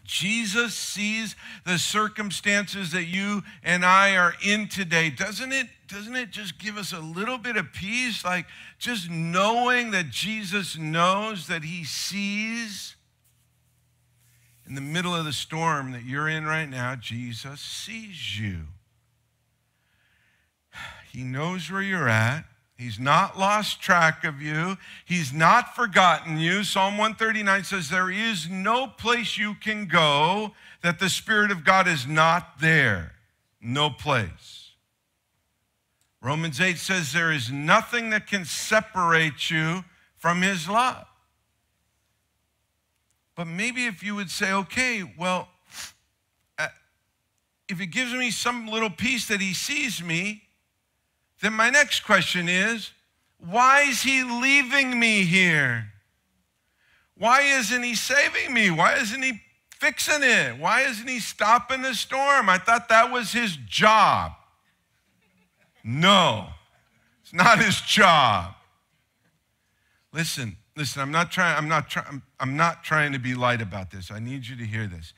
Jesus sees the circumstances that you and I are in today. Doesn't it just give us a little bit of peace? Like just knowing that Jesus knows, that he sees. In the middle of the storm that you're in right now, Jesus sees you. He knows where you're at. He's not lost track of you. He's not forgotten you. Psalm 139 says, there is no place you can go that the Spirit of God is not there. No place. Romans 8 says there is nothing that can separate you from his love. But maybe if you would say, okay, well, if it gives me some little peace that he sees me, then my next question is, why is he leaving me here? Why isn't he saving me? Why isn't he fixing it? Why isn't he stopping the storm? I thought that was his job. No, it's not his job. Listen, I'm not trying to be light about this. I need you to hear this.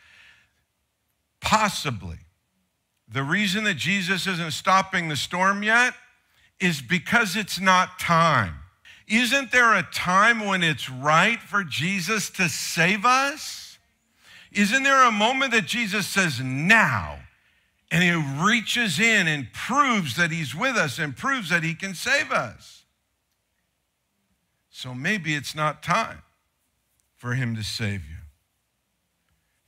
Possibly, the reason that Jesus isn't stopping the storm yet is because it's not time. Isn't there a time when it's right for Jesus to save us? Isn't there a moment that Jesus says, now, and he reaches in and proves that he's with us and proves that he can save us? So maybe it's not time for him to save you.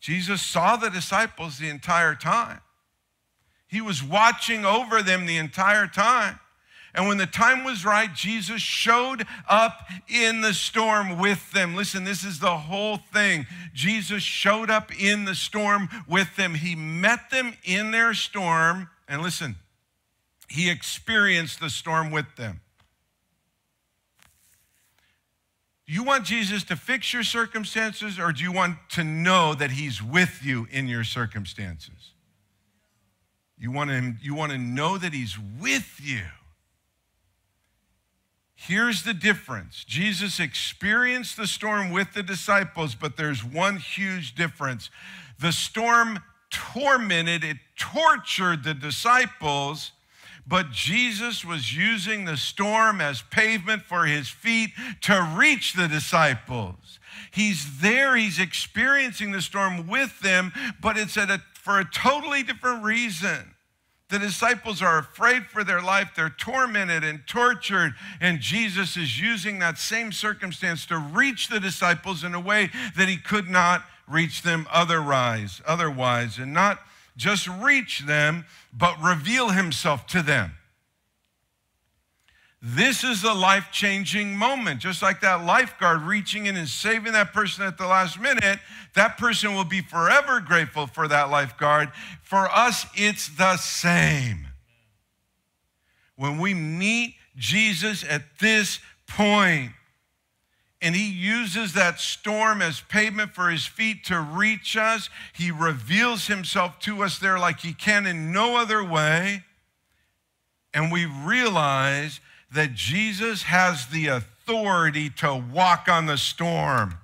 Jesus saw the disciples the entire time. He was watching over them the entire time. And when the time was right, Jesus showed up in the storm with them. Listen, this is the whole thing. Jesus showed up in the storm with them. He met them in their storm. And listen, he experienced the storm with them. Do you want Jesus to fix your circumstances, or do you want to know that he's with you in your circumstances? You want to know that he's with you. Here's the difference. Jesus experienced the storm with the disciples, but there's one huge difference. The storm tormented, it tortured the disciples, but Jesus was using the storm as pavement for his feet to reach the disciples. He's there, he's experiencing the storm with them, but it's for a totally different reason. The disciples are afraid for their life. They're tormented and tortured. And Jesus is using that same circumstance to reach the disciples in a way that he could not reach them otherwise. And not just reach them, but reveal himself to them. This is a life-changing moment. Just like that lifeguard reaching in and saving that person at the last minute, that person will be forever grateful for that lifeguard. For us, it's the same. When we meet Jesus at this point, and he uses that storm as pavement for his feet to reach us, he reveals himself to us there like he can in no other way, and we realize that Jesus has the authority to walk on the storm.